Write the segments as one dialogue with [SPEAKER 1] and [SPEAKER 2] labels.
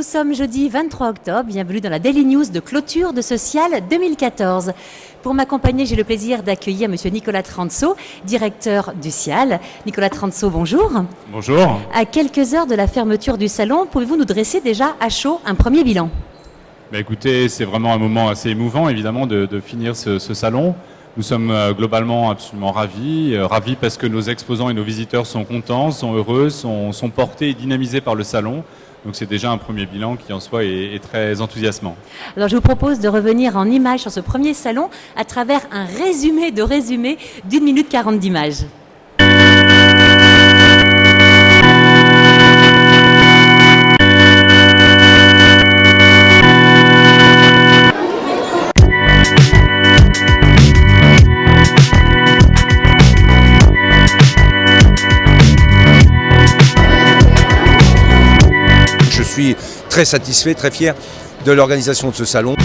[SPEAKER 1] Nous sommes jeudi 23 octobre, bienvenue dans la Daily News de clôture de ce Cial 2014. Pour m'accompagner, j'ai le plaisir d'accueillir monsieur Nicolas Transo, directeur du Cial. Nicolas Transo, bonjour.
[SPEAKER 2] Bonjour.
[SPEAKER 1] À quelques heures de la fermeture du salon, pouvez-vous nous dresser déjà à chaud un premier bilan ?
[SPEAKER 2] Écoutez, c'est vraiment un moment assez émouvant évidemment de finir ce salon. Nous sommes globalement absolument ravis parce que nos exposants et nos visiteurs sont contents, sont heureux, sont portés et dynamisés par le salon. Donc c'est déjà un premier bilan qui en soi est très enthousiasmant.
[SPEAKER 1] Alors je vous propose de revenir en images sur ce premier salon à travers un résumé d'1 minute 40 d'images.
[SPEAKER 3] Je suis très satisfait, très fier de l'organisation de ce salon.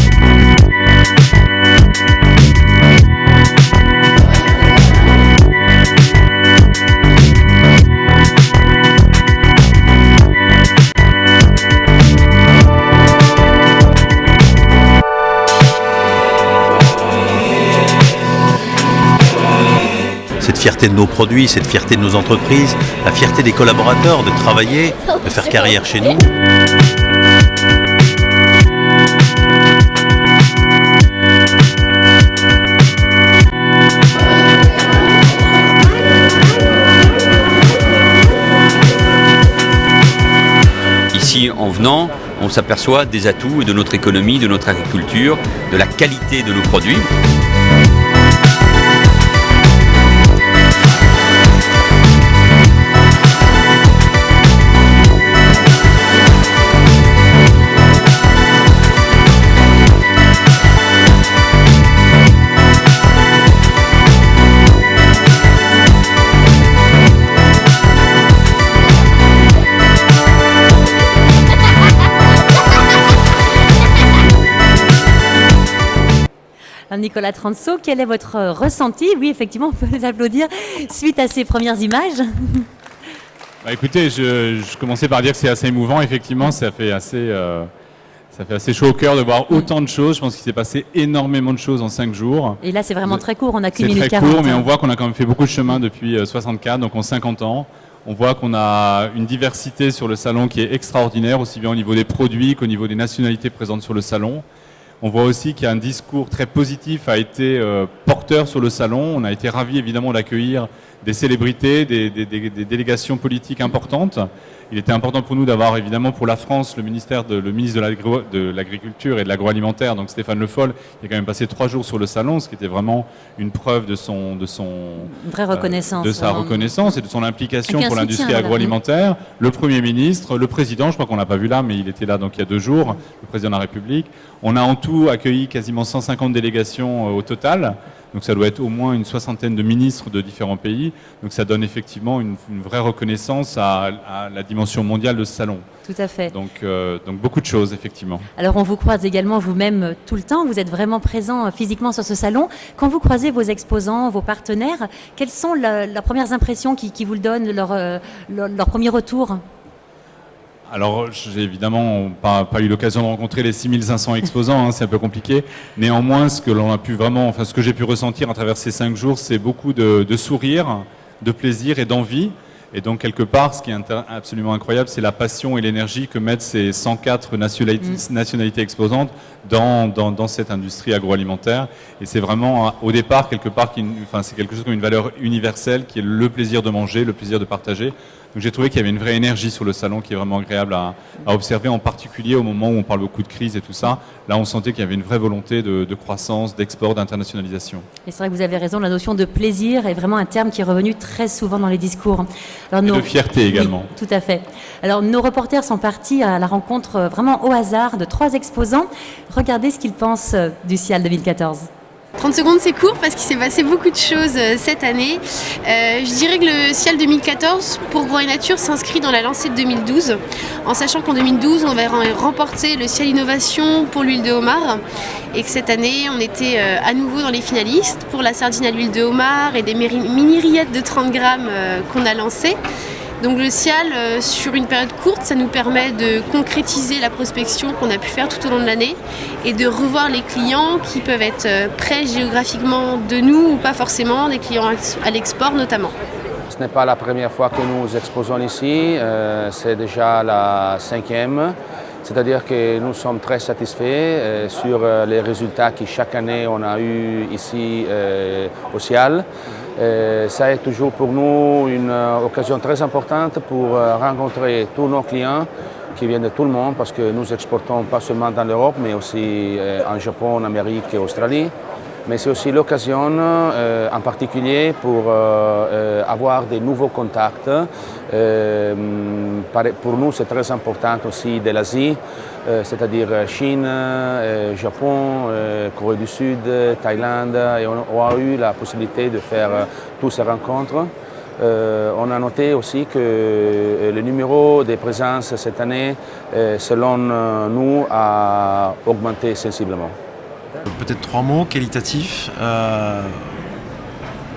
[SPEAKER 4] Cette fierté de nos produits, cette fierté de nos entreprises, la fierté des collaborateurs de travailler, de faire carrière chez nous.
[SPEAKER 5] Ici, en venant, on s'aperçoit des atouts de notre économie, de notre agriculture, de la qualité de nos produits.
[SPEAKER 1] Nicolas Transo, quel est votre ressenti ? Oui, effectivement, on peut les applaudir suite à ces premières images.
[SPEAKER 2] Écoutez, je commençais par dire que c'est assez émouvant. Effectivement, ça fait assez chaud au cœur de voir autant de choses. Je pense qu'il s'est passé énormément de choses en 5 jours.
[SPEAKER 1] Et là, c'est vraiment très court, on n'a qu'une
[SPEAKER 2] minute 40. C'est très court, mais on voit qu'on a quand même fait beaucoup de chemin depuis 64, donc en 50 ans. On voit qu'on a une diversité sur le salon qui est extraordinaire, aussi bien au niveau des produits qu'au niveau des nationalités présentes sur le salon. On voit aussi qu'il y a un discours très positif a été porteur sur le salon. On a été ravis évidemment d'accueillir des célébrités, des délégations politiques importantes. Il était important pour nous d'avoir évidemment pour la France le ministre de l'Agriculture et de l'Agroalimentaire, donc Stéphane Le Foll, qui a quand même passé 3 jours sur le salon, ce qui était vraiment une preuve de
[SPEAKER 1] vraie reconnaissance,
[SPEAKER 2] de sa reconnaissance et de son implication pour l'industrie agroalimentaire. Le Premier ministre, le Président, je crois qu'on l'a pas vu là, mais il était là donc il y a 2 jours, le Président de la République. On a en tout accueilli quasiment 150 délégations au total. Donc ça doit être au moins une 60aine de ministres de différents pays. Donc ça donne effectivement une vraie reconnaissance à la dimension mondiale de ce salon.
[SPEAKER 1] Tout à fait.
[SPEAKER 2] Donc beaucoup de choses, effectivement.
[SPEAKER 1] Alors on vous croise également vous-même tout le temps. Vous êtes vraiment présent physiquement sur ce salon. Quand vous croisez vos exposants, vos partenaires, quelles sont leurs premières impressions qui vous le donnent, leur premier retour ?
[SPEAKER 2] Alors, j'ai évidemment pas eu l'occasion de rencontrer les 6500 exposants, c'est un peu compliqué. Néanmoins, ce que j'ai pu ressentir à travers ces 5 jours, c'est beaucoup de sourire, de plaisir et d'envie. Et donc, quelque part, ce qui est absolument incroyable, c'est la passion et l'énergie que mettent ces 104 nationalités exposantes dans cette industrie agroalimentaire. Et c'est vraiment, au départ, quelque part, c'est quelque chose comme une valeur universelle qui est le plaisir de manger, le plaisir de partager. Donc j'ai trouvé qu'il y avait une vraie énergie sur le salon qui est vraiment agréable à observer, en particulier au moment où on parle beaucoup de crise et tout ça. Là, on sentait qu'il y avait une vraie volonté de croissance, d'export, d'internationalisation.
[SPEAKER 1] Et c'est vrai que vous avez raison, la notion de plaisir est vraiment un terme qui est revenu très souvent dans les discours. Alors,
[SPEAKER 2] de fierté également.
[SPEAKER 1] Oui, tout à fait. Alors nos reporters sont partis à la rencontre vraiment au hasard de 3 exposants. Regardez ce qu'ils pensent du Cial 2014.
[SPEAKER 6] 30 secondes, c'est court parce qu'il s'est passé beaucoup de choses cette année. Je dirais que le Cial 2014, pour Groix et Nature, s'inscrit dans la lancée de 2012, en sachant qu'en 2012, on va remporter le Cial Innovation pour l'huile de homard, et que cette année, on était à nouveau dans les finalistes pour la sardine à l'huile de homard et des mini rillettes de 30 grammes qu'on a lancées. Donc le SIAL, sur une période courte, ça nous permet de concrétiser la prospection qu'on a pu faire tout au long de l'année et de revoir les clients qui peuvent être près géographiquement de nous ou pas forcément, des clients à l'export notamment.
[SPEAKER 7] Ce n'est pas la première fois que nous exposons ici, c'est déjà la 5e. C'est-à-dire que nous sommes très satisfaits sur les résultats que chaque année on a eu ici au SIAL. Ça est toujours pour nous une occasion très importante pour rencontrer tous nos clients qui viennent de tout le monde parce que nous exportons pas seulement dans l'Europe mais aussi en Japon, en Amérique et Australie. Mais c'est aussi l'occasion en particulier pour avoir des nouveaux contacts. Pour nous, c'est très important aussi de l'Asie, c'est-à-dire Chine, Japon, Corée du Sud, Thaïlande. Et on a eu la possibilité de faire toutes ces rencontres. On a noté aussi que le numéro de présence cette année, selon nous, a augmenté sensiblement.
[SPEAKER 8] Peut-être 3 mots, qualitatif,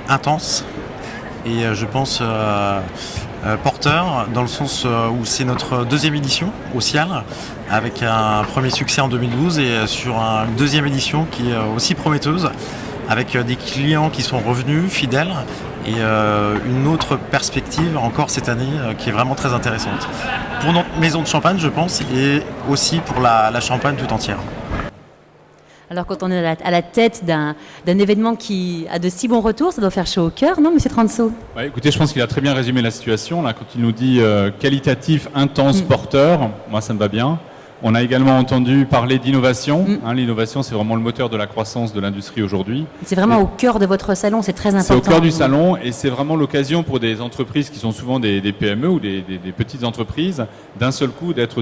[SPEAKER 8] intense et je pense porteur dans le sens où c'est notre 2e édition au SIAL avec un premier succès en 2012 et sur une 2e édition qui est aussi prometteuse avec des clients qui sont revenus fidèles et une autre perspective encore cette année qui est vraiment très intéressante pour notre maison de champagne je pense et aussi pour la Champagne tout entière.
[SPEAKER 1] Alors quand on est à la tête d'un événement qui a de si bons retours, ça doit faire chaud au cœur, non, Monsieur Transo?
[SPEAKER 2] Ouais, écoutez, je pense qu'il a très bien résumé la situation. Là, quand il nous dit qualitatif, intense, porteur, moi ça me va bien. On a également entendu parler d'innovation. L'innovation, c'est vraiment le moteur de la croissance de l'industrie aujourd'hui.
[SPEAKER 1] C'est vraiment au cœur de votre salon, c'est très important.
[SPEAKER 2] C'est au cœur du salon et c'est vraiment l'occasion pour des entreprises qui sont souvent des PME ou des petites entreprises, d'un seul coup d'être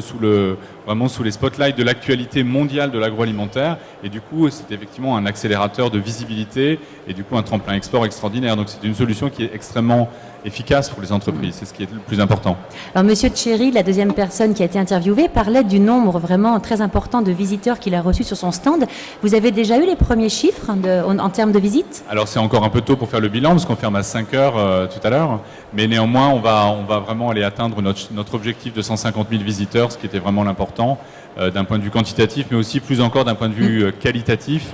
[SPEAKER 2] vraiment sous les spotlights de l'actualité mondiale de l'agroalimentaire. Et du coup, c'est effectivement un accélérateur de visibilité et du coup un tremplin export extraordinaire. Donc c'est une solution qui est extrêmement efficace pour les entreprises, c'est ce qui est le plus important.
[SPEAKER 1] Alors Monsieur Tchéry, la 2e personne qui a été interviewée, parlait du nombre vraiment très important de visiteurs qu'il a reçus sur son stand. Vous avez déjà eu les premiers chiffres en termes de visites?
[SPEAKER 2] Alors c'est encore un peu tôt pour faire le bilan parce qu'on ferme à 5 heures tout à l'heure, mais néanmoins on va vraiment aller atteindre notre objectif de 150 000 visiteurs, ce qui était vraiment l'important d'un point de vue quantitatif, mais aussi plus encore d'un point de vue qualitatif.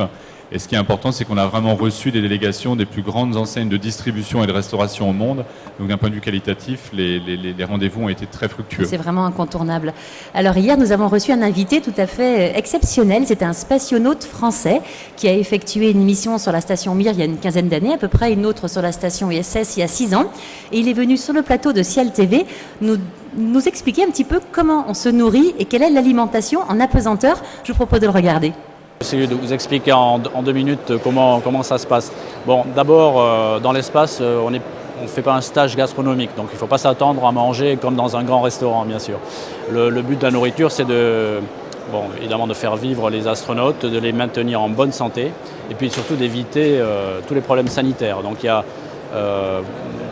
[SPEAKER 2] Et ce qui est important, c'est qu'on a vraiment reçu des délégations des plus grandes enseignes de distribution et de restauration au monde. Donc d'un point de vue qualitatif, les rendez-vous ont été très fructueux.
[SPEAKER 1] C'est vraiment incontournable. Alors hier, nous avons reçu un invité tout à fait exceptionnel. C'était un spationaute français qui a effectué une mission sur la station Mir il y a une quinzaine d'années, à peu près une autre sur la station ISS il y a 6 ans. Et il est venu sur le plateau de SIAL TV nous expliquer un petit peu comment on se nourrit et quelle est l'alimentation en apesanteur. Je vous propose de le regarder.
[SPEAKER 9] Essayer de vous expliquer en 2 minutes comment ça se passe. Bon, d'abord, dans l'espace, on ne fait pas un stage gastronomique, donc il ne faut pas s'attendre à manger comme dans un grand restaurant, bien sûr. Le but de la nourriture, c'est évidemment de faire vivre les astronautes, de les maintenir en bonne santé, et puis surtout d'éviter tous les problèmes sanitaires. Donc il y a,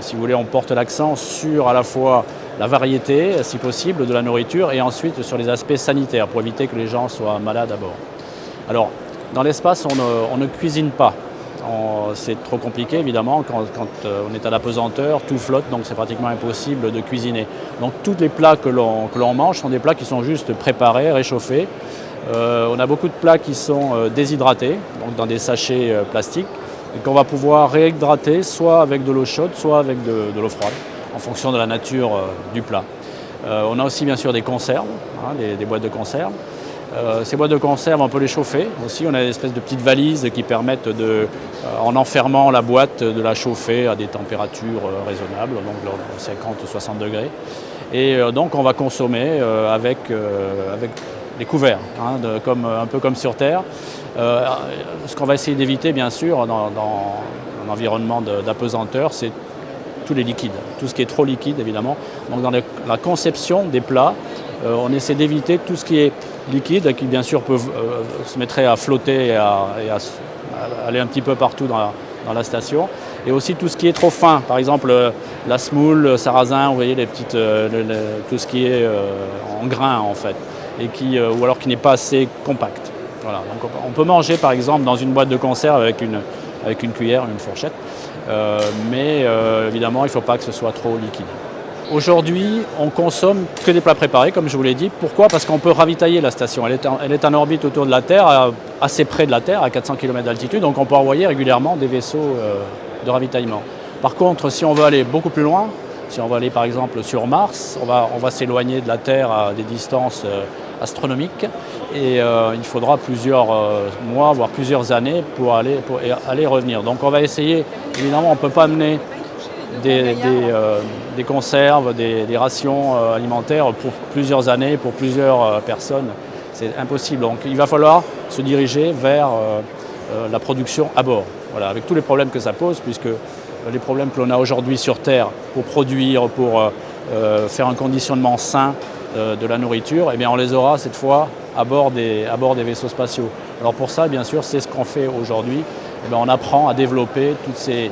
[SPEAKER 9] si vous voulez, on porte l'accent sur à la fois la variété, si possible, de la nourriture, et ensuite sur les aspects sanitaires, pour éviter que les gens soient malades à bord. Alors, dans l'espace, on ne cuisine pas. C'est trop compliqué, évidemment, quand on est à l'apesanteur, tout flotte, donc c'est pratiquement impossible de cuisiner. Donc tous les plats que l'on mange sont des plats qui sont juste préparés, réchauffés. On a beaucoup de plats qui sont déshydratés, donc dans des sachets plastiques, et qu'on va pouvoir réhydrater soit avec de l'eau chaude, soit avec de l'eau froide, en fonction de la nature du plat. On a aussi bien sûr des conserves, des boîtes de conserve. Ces boîtes de conserve, on peut les chauffer aussi. On a des espèces de petites valises qui permettent, en enfermant la boîte, de la chauffer à des températures raisonnables, donc 50 ou 60 degrés. Et donc on va consommer avec des couverts, un peu comme sur Terre. Ce qu'on va essayer d'éviter, bien sûr, dans un environnement d'apesanteur, c'est tous les liquides, tout ce qui est trop liquide, évidemment. Donc dans la conception des plats, on essaie d'éviter tout ce qui est liquide, qui bien sûr peut se mettrait à flotter et à aller un petit peu partout dans la station. Et aussi tout ce qui est trop fin, par exemple la semoule, le sarrasin, vous voyez, tout ce qui est en grains en fait, et ou alors qui n'est pas assez compact. Voilà. Donc on peut manger par exemple dans une boîte de conserve avec une cuillère, une fourchette, mais évidemment il ne faut pas que ce soit trop liquide. Aujourd'hui, on consomme que des plats préparés, comme je vous l'ai dit. Pourquoi? Parce qu'on peut ravitailler la station. Elle est en orbite autour de la Terre, assez près de la Terre, à 400 km d'altitude, donc on peut envoyer régulièrement des vaisseaux de ravitaillement. Par contre, si on veut aller beaucoup plus loin, si on veut aller par exemple sur Mars, on va s'éloigner de la Terre à des distances astronomiques et il faudra plusieurs mois, voire plusieurs années pour aller et revenir. Donc on va essayer, évidemment on ne peut pas amener des conserves, des rations alimentaires pour plusieurs années, pour plusieurs personnes. C'est impossible. Donc il va falloir se diriger vers la production à bord. Voilà, avec tous les problèmes que ça pose, puisque les problèmes que l'on a aujourd'hui sur Terre pour produire, pour faire un conditionnement sain de la nourriture, eh bien on les aura cette fois à bord des vaisseaux spatiaux. Alors pour ça, bien sûr, c'est ce qu'on fait aujourd'hui. Eh bien, on apprend à développer tous ces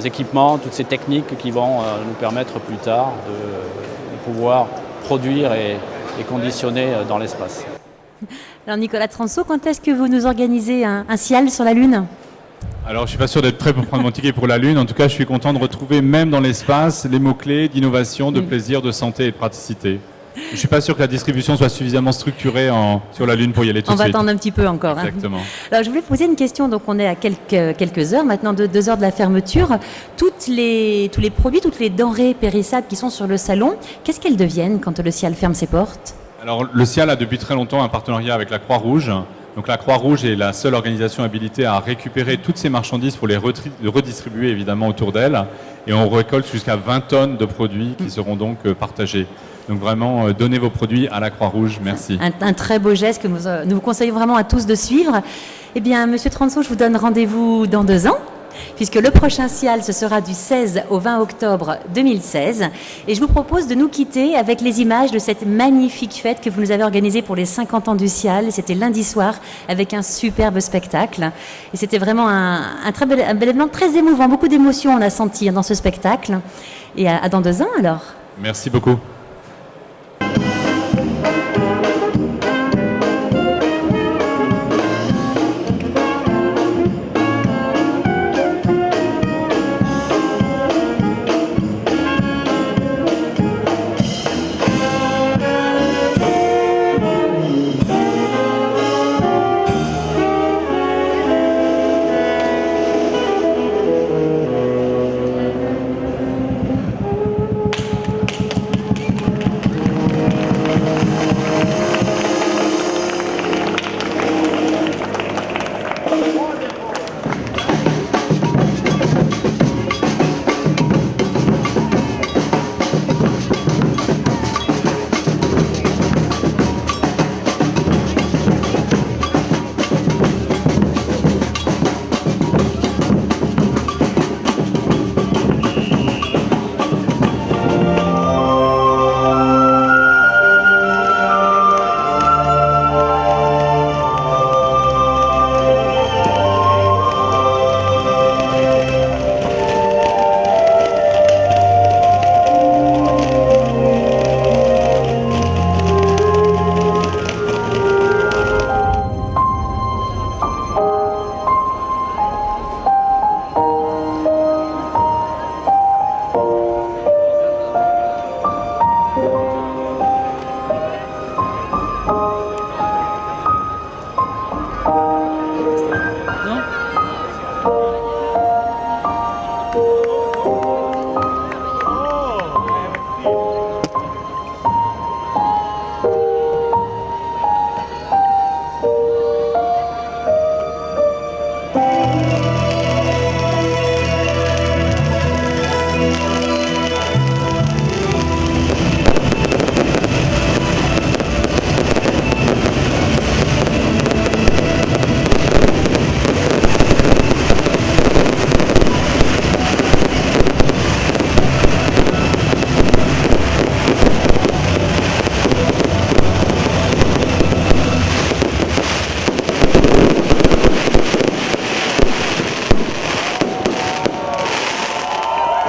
[SPEAKER 9] équipements, toutes ces techniques qui vont nous permettre plus tard de pouvoir produire et conditionner dans l'espace.
[SPEAKER 1] Alors Nicolas Transo, quand est-ce que vous nous organisez un ciel sur la Lune ?
[SPEAKER 2] Alors, je ne suis pas sûr d'être prêt pour prendre mon ticket pour la Lune. En tout cas, je suis content de retrouver, même dans l'espace, les mots-clés d'innovation, de plaisir, de santé et de praticité. Je ne suis pas sûr que la distribution soit suffisamment structurée sur la Lune pour y aller tout de suite.
[SPEAKER 1] On va attendre un petit peu encore.
[SPEAKER 2] Exactement.
[SPEAKER 1] Alors, je voulais poser une question. Donc, on est à quelques heures maintenant, 2 heures de la fermeture. Tous les produits, toutes les denrées périssables qui sont sur le salon, qu'est-ce qu'elles deviennent quand le CIAL ferme ses portes ?
[SPEAKER 2] Alors, le CIAL a depuis très longtemps un partenariat avec la Croix-Rouge. Donc la Croix-Rouge est la seule organisation habilitée à récupérer toutes ces marchandises pour les redistribuer évidemment autour d'elle. Et on récolte jusqu'à 20 tonnes de produits qui seront donc partagés. Donc vraiment, donnez vos produits à la Croix-Rouge. Merci.
[SPEAKER 1] Un très beau geste que nous vous conseillons vraiment à tous de suivre. Eh bien, Monsieur Transo, je vous donne rendez-vous dans 2 ans, puisque le prochain CIAL, ce sera du 16 au 20 octobre 2016. Et je vous propose de nous quitter avec les images de cette magnifique fête que vous nous avez organisée pour les 50 ans du CIAL. C'était lundi soir avec un superbe spectacle. Et c'était vraiment un bel événement, très émouvant. Beaucoup d'émotions on a senti dans ce spectacle. Et à dans 2 ans alors.
[SPEAKER 2] Merci beaucoup.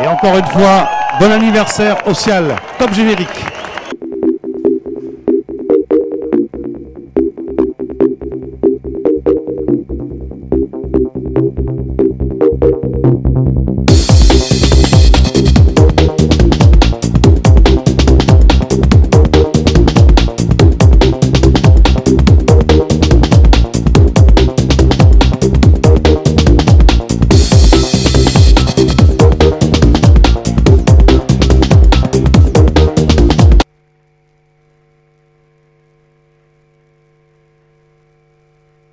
[SPEAKER 10] Et encore une fois, bon anniversaire au CIAL. Top générique.